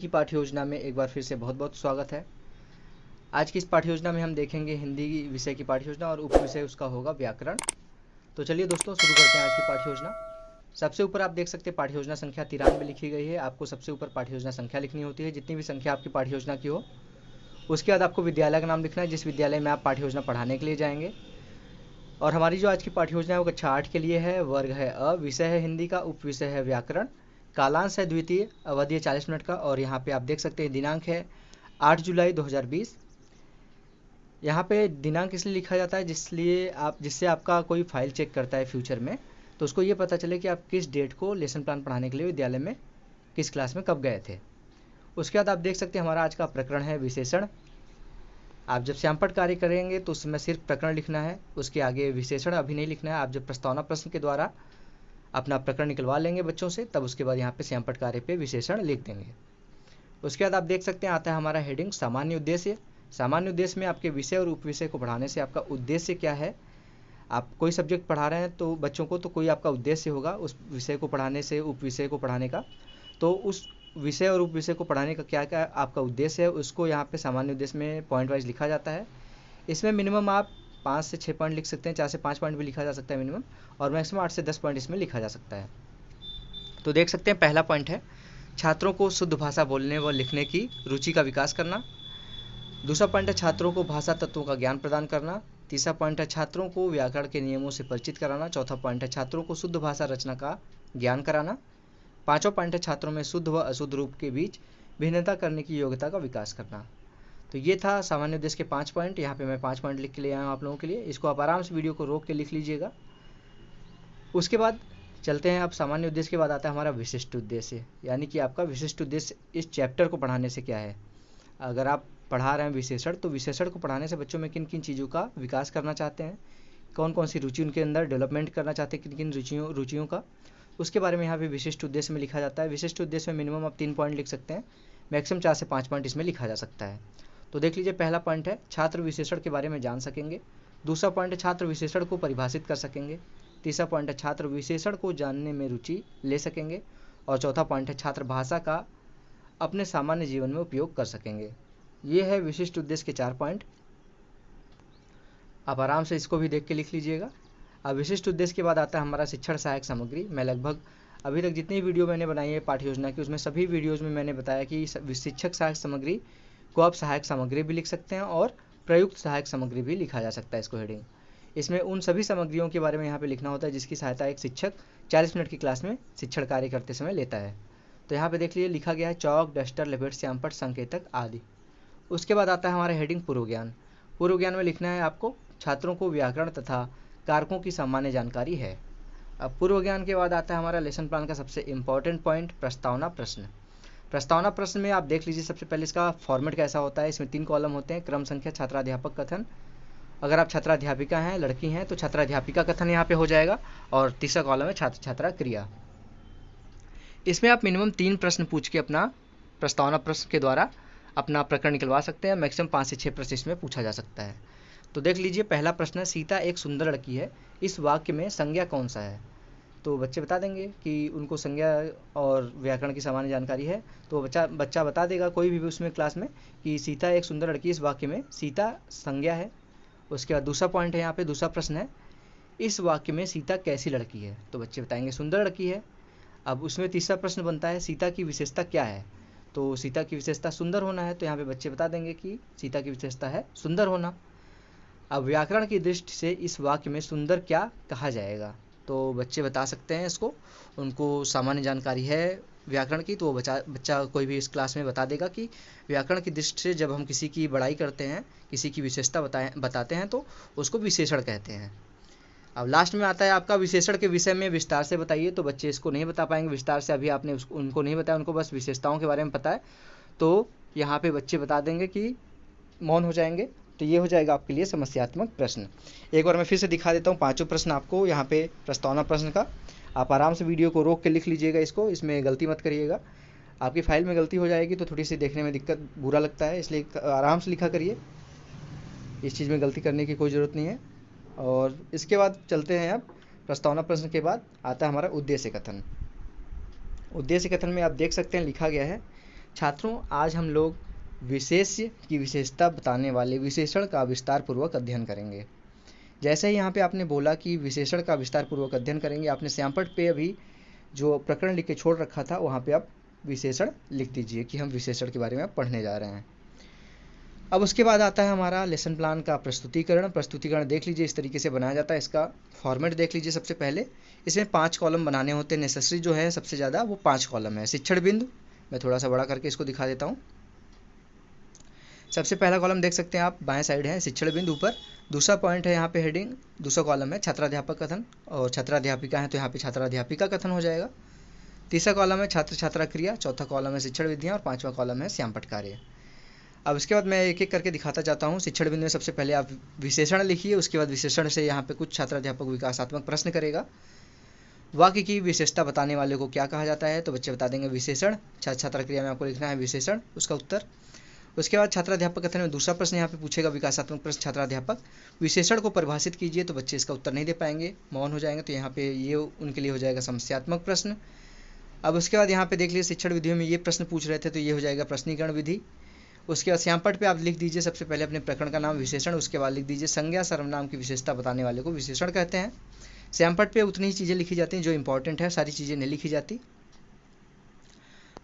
की पाठ्य योजना में एक बार फिर से बहुत बहुत स्वागत है। आज की इस पाठ्य योजना में हम देखेंगे हिंदी विषय की पाठ्य योजना और उप विषय उसका होगा व्याकरण। तो चलिए दोस्तों शुरू करते हैं आज की पाठ्य योजना। सबसे ऊपर आप देख सकते हैं पाठ्य योजना संख्या 93 लिखी गई है। आपको सबसे ऊपर पाठ्य योजना संख्या लिखनी होती है, जितनी भी संख्या आपकी पाठ्य योजना की हो। उसके बाद आपको विद्यालय का नाम लिखना है, जिस विद्यालय में आप पाठ्य योजना पढ़ाने के लिए जाएंगे। और हमारी जो आज की पाठ्य योजना है वो कक्षा 8 के लिए है। वर्ग है अ, विषय है हिंदी का, उप विषय है व्याकरण, कालांश है द्वितीय, अवधि है 40 मिनट का। और यहाँ पे आप देख सकते हैं दिनांक है 8 जुलाई 2020। यहाँ पे दिनांक इसलिए लिखा जाता है जिससे आपका कोई फाइल चेक करता है फ्यूचर में, तो उसको ये पता चले कि आप किस डेट को लेसन प्लान पढ़ाने के लिए विद्यालय में किस क्लास में कब गए थे। उसके बाद आप देख सकते हैं हमारा आज का प्रकरण है विशेषण। आप जब श्यामपट्ट कार्य करेंगे तो उसमें सिर्फ प्रकरण लिखना है, उसके आगे विशेषण अभी नहीं लिखना है। आप जब प्रस्तावना प्रश्न के द्वारा अपना प्रकरण निकलवा लेंगे बच्चों से, तब उसके बाद यहाँ पे श्यामपट्ट कार्य पे विशेषण लिख देंगे। उसके बाद आप देख सकते हैं आता है हमारा हेडिंग सामान्य उद्देश्य। सामान्य उद्देश्य में आपके विषय और उप विषय को पढ़ाने से आपका उद्देश्य क्या है। आप कोई सब्जेक्ट पढ़ा रहे हैं तो बच्चों को, तो कोई आपका उद्देश्य होगा उस विषय को पढ़ाने से, उप विषय को पढ़ाने का। तो उस विषय और उप विषय को पढ़ाने का क्या क्या आपका उद्देश्य है, उसको यहाँ पे सामान्य उद्देश्य में पॉइंट वाइज लिखा जाता है। इसमें मिनिमम आप 5 से 6 पॉइंट लिख सकते हैं, 4 से 5 पॉइंट भी लिखा जा सकता है मिनिमम, और मैक्सिमम 8 से 10 पॉइंट इसमें लिखा जा सकता है। तो देख सकते हैं पहला पॉइंट है छात्रों को शुद्ध भाषा बोलने व लिखने की रुचि का विकास करना। दूसरा पॉइंट है छात्रों को भाषा तत्वों का ज्ञान प्रदान करना। तीसरा पॉइंट है छात्रों को व्याकरण के नियमों से परिचित कराना। चौथा पॉइंट है छात्रों को शुद्ध भाषा रचना का ज्ञान कराना। पांचवा पॉइंट है छात्रों में शुद्ध व अशुद्ध रूप के बीच भिन्नता करने की योग्यता का विकास करना। तो ये था सामान्य उद्देश्य के 5 पॉइंट। यहाँ पे मैं 5 पॉइंट लिख के ले आया हूँ आप लोगों के लिए। इसको आप आराम से वीडियो को रोक के लिख लीजिएगा। उसके बाद चलते हैं, अब सामान्य उद्देश्य के बाद आता है हमारा विशिष्ट उद्देश्य, यानी कि आपका विशिष्ट उद्देश्य इस चैप्टर को पढ़ाने से क्या है। अगर आप पढ़ा रहे हैं विशेषण, तो विशेषण को पढ़ाने से बच्चों में किन किन चीज़ों का विकास करना चाहते हैं, कौन कौन सी रुचि उनके अंदर डेवलपमेंट करना चाहते हैं, किन किन रुचियों का, उसके बारे में यहाँ पे विशिष्ट उद्देश्य में लिखा जाता है। विशिष्ट उद्देश्य में मिनिमम आप 3 पॉइंट लिख सकते हैं, मैक्सिमम 4 से 5 पॉइंट इसमें लिखा जा सकता है। तो देख लीजिए, पहला पॉइंट है छात्र विशेषण के बारे में जान सकेंगे। दूसरा पॉइंट है छात्र विशेषण को परिभाषित कर सकेंगे। तीसरा पॉइंट है छात्र विशेषण को जानने में रुचि ले सकेंगे। और चौथा पॉइंट है छात्र भाषा का अपने सामान्य जीवन में उपयोग कर सकेंगे। ये है विशिष्ट उद्देश्य के 4 पॉइंट। आप आराम से इसको भी देख के लिख लीजिएगा। अब विशिष्ट उद्देश्य के बाद आता है हमारा शिक्षण सहायक सामग्री। मैं लगभग अभी तक जितनी वीडियो मैंने बनाई है पाठ्य योजना की, उसमें सभी वीडियोज़ में मैंने बताया कि शिक्षक सहायक सामग्री को आप सहायक सामग्री भी लिख सकते हैं और प्रयुक्त सहायक सामग्री भी लिखा जा सकता है इसको हेडिंग। इसमें उन सभी सामग्रियों के बारे में यहाँ पे लिखना होता है जिसकी सहायता एक शिक्षक 40 मिनट की क्लास में शिक्षण कार्य करते समय लेता है। तो यहाँ पे देख लीजिए लिखा गया है चौक, डस्टर, लेबेट, श्यामपट्ट, संकेतक आदि। उसके बाद आता है हमारा हेडिंग पूर्व ज्ञान। पूर्व ज्ञान में लिखना है आपको छात्रों को व्याकरण तथा कारकों की सामान्य जानकारी है। अब पूर्व ज्ञान के बाद आता है हमारा लेसन प्लान का सबसे इंपॉर्टेंट पॉइंट, प्रस्तावना प्रश्न। प्रस्तावना प्रश्न में आप देख लीजिए सबसे पहले इसका फॉर्मेट कैसा होता है। इसमें 3 कॉलम होते हैं, क्रम संख्या, छात्राध्यापक कथन। अगर आप छात्राध्यापिका हैं, लड़की हैं, तो छात्राध्यापिका कथन यहाँ पे हो जाएगा। और तीसरा कॉलम है छात्र छात्रा क्रिया। इसमें आप मिनिमम 3 प्रश्न पूछ के अपना प्रस्तावना प्रश्न के द्वारा अपना प्रकरण निकलवा सकते हैं। मैक्सिमम 5 से 6 प्रश्न इसमें पूछा जा सकता है। तो देख लीजिए पहला प्रश्न है सीता एक सुंदर लड़की है, इस वाक्य में संज्ञा कौन सा है। तो बच्चे बता देंगे कि उनको संज्ञा और व्याकरण की सामान्य जानकारी है, तो बच्चा बता देगा कोई भी उसमें क्लास में कि सीता एक सुंदर लड़की, इस वाक्य में सीता संज्ञा है। उसके बाद दूसरा पॉइंट है, यहाँ पे दूसरा प्रश्न है इस वाक्य में सीता कैसी लड़की है, तो बच्चे बताएंगे सुंदर लड़की है। अब उसमें तीसरा प्रश्न बनता है सीता की विशेषता क्या है, तो सीता की विशेषता सुंदर होना है, तो यहाँ पे बच्चे बता देंगे कि सीता की विशेषता है सुंदर होना। अब व्याकरण की दृष्टि से इस वाक्य में सुंदर क्या कहा जाएगा, तो बच्चे बता सकते हैं इसको, उनको सामान्य जानकारी है व्याकरण की, तो बच्चा कोई भी इस क्लास में बता देगा कि व्याकरण की दृष्टि से जब हम किसी की बड़ाई करते हैं, किसी की विशेषता बताते हैं, तो उसको विशेषण कहते हैं। अब लास्ट में आता है आपका विशेषण के विषय में विस्तार से बताइए, तो बच्चे इसको नहीं बता पाएंगे विस्तार से, अभी आपने उनको नहीं बताया, उनको बस विशेषताओं के बारे में पता है, तो यहाँ पे बच्चे बता देंगे कि मौन हो जाएंगे। तो ये हो जाएगा आपके लिए समस्यात्मक प्रश्न। एक बार मैं फिर से दिखा देता हूँ 5 प्रश्न आपको यहाँ पे प्रस्तावना प्रश्न का। आप आराम से वीडियो को रोक के लिख लीजिएगा इसको, इसमें गलती मत करिएगा। आपकी फाइल में गलती हो जाएगी तो थोड़ी सी देखने में दिक्कत बुरा लगता है, इसलिए आराम से लिखा करिए, इस चीज़ में गलती करने की कोई ज़रूरत नहीं है। और इसके बाद चलते हैं, अब प्रस्तावना प्रश्न के बाद आता है हमारा उद्देश्य कथन। उद्देश्य कथन में आप देख सकते हैं लिखा गया है छात्रों, आज हम लोग विशेष्य की विशेषता बताने वाले विशेषण का विस्तार पूर्वक अध्ययन करेंगे। जैसे ही यहाँ पे आपने बोला कि विशेषण का विस्तार पूर्वक अध्ययन करेंगे, आपने श्यामपट्ट पे अभी जो प्रकरण लिख के छोड़ रखा था वहाँ पे आप विशेषण लिख दीजिए कि हम विशेषण के बारे में पढ़ने जा रहे हैं। अब उसके बाद आता है हमारा लेसन प्लान का प्रस्तुतिकरण। प्रस्तुतिकरण देख लीजिए, इस तरीके से बनाया जाता है। इसका फॉर्मेट देख लीजिए। सबसे पहले इसमें 5 कॉलम बनाने होते हैं। नेसेसरी जो है सबसे ज़्यादा वो 5 कॉलम है। शिक्षण बिंदु, मैं थोड़ा सा बड़ा करके इसको दिखा देता हूँ। सबसे पहला कॉलम देख सकते हैं आप, बाएं साइड है शिक्षण बिंदु ऊपर। दूसरा पॉइंट है यहाँ पे हेडिंग, दूसरा कॉलम है छात्राध्यापक कथन, और छात्राध्यापिका है तो यहाँ पे छात्राध्यापिका कथन हो जाएगा। तीसरा कॉलम है छात्र छात्रा क्रिया, चौथा कॉलम है शिक्षण विधियाँ, और 5वां कॉलम है श्यामपट्ट कार्य। अब इसके बाद मैं एक एक करके दिखाता जाता हूँ। शिक्षण बिंदु में सबसे पहले आप विशेषण लिखिए, उसके बाद विशेषण से यहाँ पे कुछ छात्राध्यापक विकासात्मक प्रश्न करेगा। वाक्य की विशेषता बताने वाले को क्या कहा जाता है, तो बच्चे बता देंगे विशेषण। छात्र छात्रा क्रिया में आपको लिखना है विशेषण, उसका उत्तर। उसके बाद छात्राध्यापक कथन में दूसरा प्रश्न यहाँ पे पूछेगा विकासात्मक प्रश्न छात्राध्यापक, विशेषण को परिभाषित कीजिए, तो बच्चे इसका उत्तर नहीं दे पाएंगे, मौन हो जाएंगे, तो यहाँ पे ये उनके लिए हो जाएगा समस्यात्मक प्रश्न। अब उसके बाद यहाँ पे देख लीजिए शिक्षण विधियों में ये प्रश्न पूछ रहे थे, तो ये हो जाएगा प्रश्नीकरण विधि। उसके बाद श्यामपट्ट पे आप लिख दीजिए सबसे पहले अपने प्रकरण का नाम विशेषण, उसके बाद लिख दीजिए संज्ञा सर्वनाम की विशेषता बताने वाले को विशेषण कहते हैं। श्यामपट्ट पे उतनी ही चीज़ें लिखी जाती हैं जो इंपॉर्टेंट है, सारी चीज़ें नहीं लिखी जाती।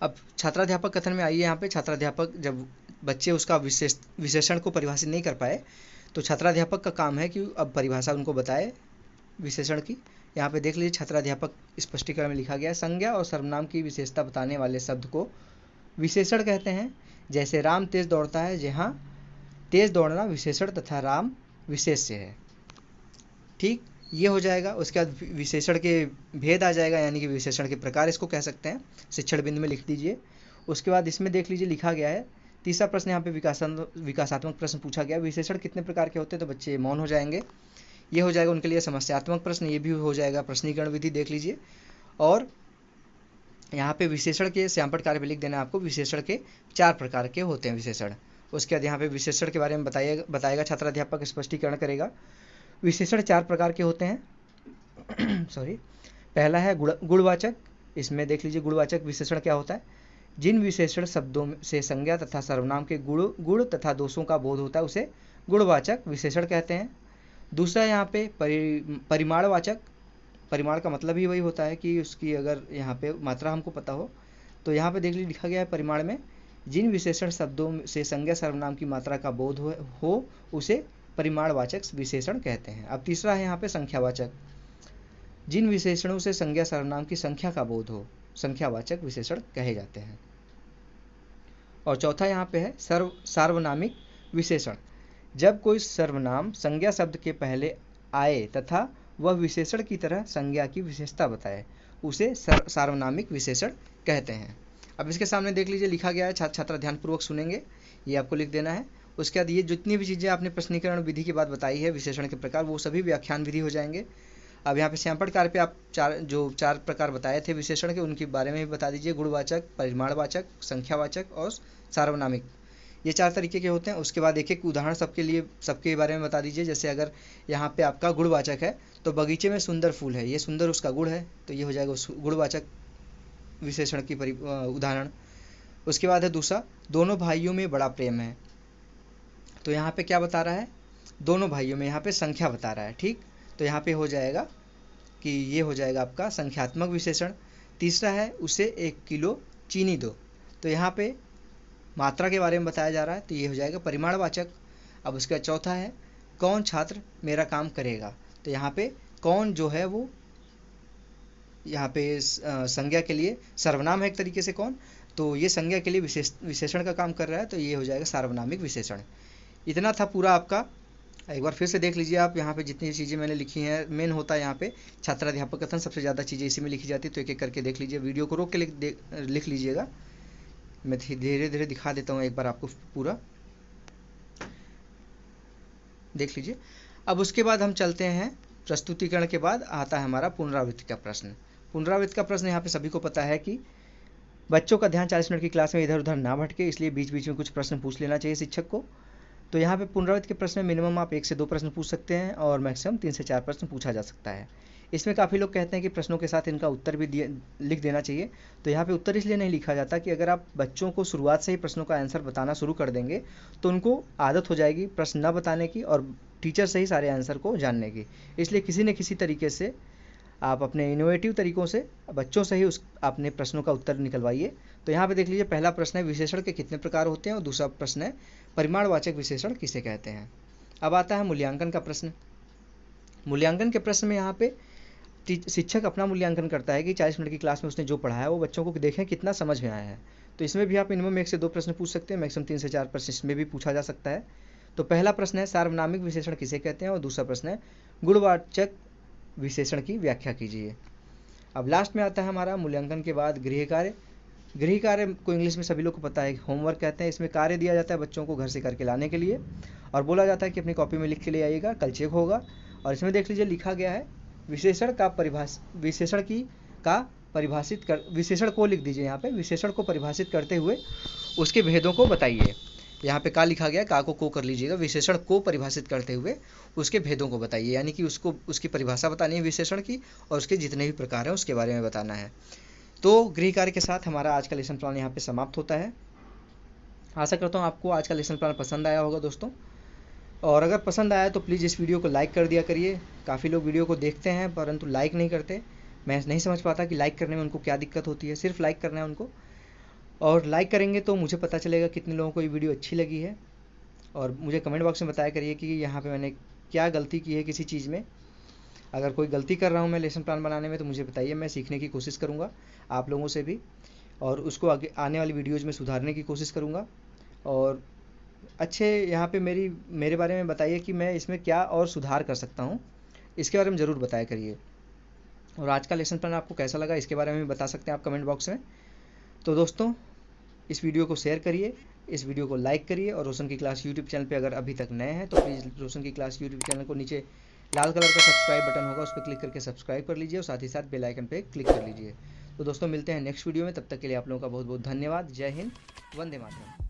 अब छात्राध्यापक कथन में आइए। यहाँ पे छात्राध्यापक, जब बच्चे उसका विशेषण को परिभाषित नहीं कर पाए तो छात्राध्यापक का काम है कि अब परिभाषा उनको बताए विशेषण की। यहाँ पे देख लीजिए छात्राध्यापक स्पष्टीकरण में लिखा गया है, संज्ञा और सर्वनाम की विशेषता बताने वाले शब्द को विशेषण कहते हैं। जैसे राम तेज दौड़ता है, जहाँ तेज दौड़ना विशेषण तथा राम विशेष्य है। ठीक, ये हो जाएगा। उसके बाद विशेषण के भेद आ जाएगा, यानी कि विशेषण के प्रकार इसको कह सकते हैं, शिक्षण बिंदु में लिख दीजिए। उसके बाद इसमें देख लीजिए लिखा गया है तीसरा प्रश्न, यहाँ पे विकासात्मक प्रश्न पूछा गया, विशेषण कितने प्रकार के होते हैं, तो बच्चे मौन हो जाएंगे। ये हो जाएगा उनके लिए समस्यात्मक प्रश्न, ये भी हो जाएगा प्रश्नीकरण विधि, देख लीजिए। और यहाँ पे विशेषण के श्यामपट्ट कार्य पे लिख देना आपको, विशेषण के 4 प्रकार के होते हैं विशेषण। उसके बाद यहाँ पे विशेषण के बारे में बताएगा छात्राध्यापक, स्पष्टीकरण करेगा। विशेषण 4 प्रकार के होते हैं सॉरी। पहला है गुणवाचक। इसमें देख लीजिए गुणवाचक विशेषण क्या होता है, जिन विशेषण शब्दों से संज्ञा तथा सर्वनाम के गुण तथा दोषों का बोध होता है उसे गुणवाचक विशेषण कहते हैं। दूसरा यहाँ पे परिमाणवाचक। परिमाण का मतलब ही वही होता है कि उसकी अगर यहाँ पे मात्रा हमको पता हो, तो यहाँ पे देख लीजिए लिखा गया है परिमाण में जिन विशेषण शब्दों से संज्ञा सर्वनाम की मात्रा का बोध हो उसे परिमाणवाचक विशेषण कहते हैं। अब तीसरा है यहाँ पे संख्यावाचक, जिन विशेषणों से संज्ञा सर्वनाम की संख्या का बोध हो संख्यावाचक विशेषण कहे जाते हैं। और चौथा यहाँ पे है सार्वनामिक विशेषण, जब कोई सर्वनाम संज्ञा शब्द के पहले आए तथा वह विशेषण की तरह संज्ञा की विशेषता बताए उसे सार्वनामिक विशेषण कहते हैं। अब इसके सामने देख लीजिए लिखा गया है, छात्र ध्यानपूर्वक सुनेंगे, ये आपको लिख देना है। उसके बाद ये जितनी भी चीज़ें आपने प्रश्नीकरण विधि की बात बताई है, विशेषण के प्रकार, वो सभी व्याख्यान विधि हो जाएंगे। अब यहाँ पे श्यामपट्ट कार्य पे आप 4 प्रकार बताए थे विशेषण के, उनके बारे में भी बता दीजिए। गुणवाचक, परिमाणवाचक, संख्यावाचक और सार्वनामिक, ये 4 तरीके के होते हैं। उसके बाद एक एक उदाहरण सबके बारे में बता दीजिए। जैसे अगर यहाँ पे आपका गुणवाचक है तो बगीचे में सुंदर फूल है, ये सुंदर उसका गुण है, तो ये हो जाएगा गुणवाचक विशेषण की उदाहरण। उसके बाद है दूसरा, दोनों भाइयों में बड़ा प्रेम है, तो यहाँ पे क्या बता रहा है, दोनों भाइयों में, यहाँ पे संख्या बता रहा है। ठीक, तो यहाँ पे हो जाएगा कि ये हो जाएगा आपका संख्यात्मक विशेषण। तीसरा है उसे 1 किलो चीनी दो, तो यहाँ पे मात्रा के बारे में बताया जा रहा है, तो ये हो जाएगा परिमाणवाचक। अब उसका चौथा है कौन छात्र मेरा काम करेगा, तो यहाँ पे कौन जो है वो यहाँ पे संज्ञा के लिए सर्वनाम है एक तरीके से कौन, तो ये संज्ञा के लिए विशेषण का काम कर रहा है, तो ये हो जाएगा सार्वनामिक विशेषण। इतना था पूरा आपका। एक बार फिर से देख लीजिए आप, यहाँ पे जितनी चीज़ें मैंने लिखी हैं, मेन होता है यहाँ पे छात्राध्यापक कथन, सबसे ज़्यादा चीज़ें इसी में लिखी जाती है, तो एक एक करके देख लीजिए। वीडियो को रोक के लिख लीजिएगा, मैं धीरे धीरे दिखा देता हूँ एक बार आपको पूरा, देख लीजिए। अब उसके बाद हम चलते हैं, प्रस्तुतिकरण के बाद आता है हमारा पुनरावृत्ति का प्रश्न। पुनरावृत्ति का प्रश्न यहाँ पे सभी को पता है कि बच्चों का ध्यान 40 मिनट की क्लास में इधर उधर ना भटके, इसलिए बीच बीच में कुछ प्रश्न पूछ लेना चाहिए शिक्षक को। तो यहाँ पे पुनरावृत्ति के प्रश्न में मिनिमम आप 1 से 2 प्रश्न पूछ सकते हैं और मैक्सिमम 3 से 4 प्रश्न पूछा जा सकता है। इसमें काफ़ी लोग कहते हैं कि प्रश्नों के साथ इनका उत्तर भी लिख देना चाहिए। तो यहाँ पे उत्तर इसलिए नहीं लिखा जाता कि अगर आप बच्चों को शुरुआत से ही प्रश्नों का आंसर बताना शुरू कर देंगे तो उनको आदत हो जाएगी प्रश्न न बताने की और टीचर से ही सारे आंसर को जानने की। इसलिए किसी न किसी तरीके से आप अपने इनोवेटिव तरीकों से बच्चों से ही उस अपने प्रश्नों का उत्तर निकलवाइए। तो यहाँ पे देख लीजिए, पहला प्रश्न है विशेषण के कितने प्रकार होते हैं और दूसरा प्रश्न है परिमाणवाचक विशेषण किसे कहते हैं। अब आता है मूल्यांकन का प्रश्न। मूल्यांकन के प्रश्न में यहाँ पे शिक्षक अपना मूल्यांकन करता है कि 40 मिनट की क्लास में उसने जो पढ़ाया वो बच्चों को देखें कितना समझ में आया है। तो इसमें भी आप मिनिमम 1 से 2 प्रश्न पूछ सकते हैं, मैक्सिमम 3 से 4 प्रश्न इसमें भी पूछा जा सकता है। तो पहला प्रश्न है सार्वनामिक विशेषण किसे कहते हैं और दूसरा प्रश्न है गुणवाचक विशेषण की व्याख्या कीजिए। अब लास्ट में आता है हमारा मूल्यांकन के बाद गृह कार्य। गृह कार्य को इंग्लिश में सभी लोग को पता है होमवर्क कहते हैं। इसमें कार्य दिया जाता है बच्चों को घर से करके लाने के लिए और बोला जाता है कि अपनी कॉपी में लिख के ले आइएगा, कल चेक होगा। और इसमें देख लीजिए लिखा गया है विशेषण को लिख दीजिए यहाँ पे, विशेषण को परिभाषित करते हुए उसके भेदों को बताइए। यहाँ पे का लिखा गया है, का को कर लीजिएगा, विशेषण को परिभाषित करते हुए उसके भेदों को बताइए, यानी कि उसको उसकी परिभाषा बतानी है विशेषण की और उसके जितने भी प्रकार हैं उसके बारे में बताना है। तो गृह कार्य के साथ हमारा आज का लेसन प्लान यहाँ पे समाप्त होता है। आशा करता हूँ आपको आज का लेसन प्लान पसंद आया होगा दोस्तों, और अगर पसंद आया तो प्लीज़ इस वीडियो को लाइक कर दिया करिए। काफ़ी लोग वीडियो को देखते हैं परंतु लाइक नहीं करते। मैं नहीं समझ पाता कि लाइक करने में उनको क्या दिक्कत होती है। सिर्फ लाइक करना है उनको, और लाइक करेंगे तो मुझे पता चलेगा कितने लोगों को ये वीडियो अच्छी लगी है। और मुझे कमेंट बॉक्स में बताया करिए कि यहाँ पे मैंने क्या गलती की है किसी चीज़ में। अगर कोई गलती कर रहा हूँ मैं लेसन प्लान बनाने में तो मुझे बताइए, मैं सीखने की कोशिश करूँगा आप लोगों से भी, और उसको आगे आने वाली वीडियोज़ में सुधारने की कोशिश करूँगा। और अच्छे यहाँ पे मेरे बारे में बताइए कि मैं इसमें क्या और सुधार कर सकता हूँ, इसके बारे में ज़रूर बताया करिए। और आज का लेसन प्लान आपको कैसा लगा इसके बारे में भी बता सकते हैं आप कमेंट बॉक्स में। तो दोस्तों इस वीडियो को शेयर करिए, इस वीडियो को लाइक करिए, और रोशन की क्लास यूट्यूब चैनल पे अगर अभी तक नए हैं तो प्लीज़ रोशन की क्लास यूट्यूब चैनल को नीचे लाल कलर का सब्सक्राइब बटन होगा उस पर क्लिक करके सब्सक्राइब कर लीजिए और साथ ही साथ बेल आइकन पे क्लिक कर लीजिए। तो दोस्तों मिलते हैं नेक्स्ट वीडियो में, तब तक के लिए आप लोगों का बहुत बहुत धन्यवाद। जय हिंद, वंदे मातरम।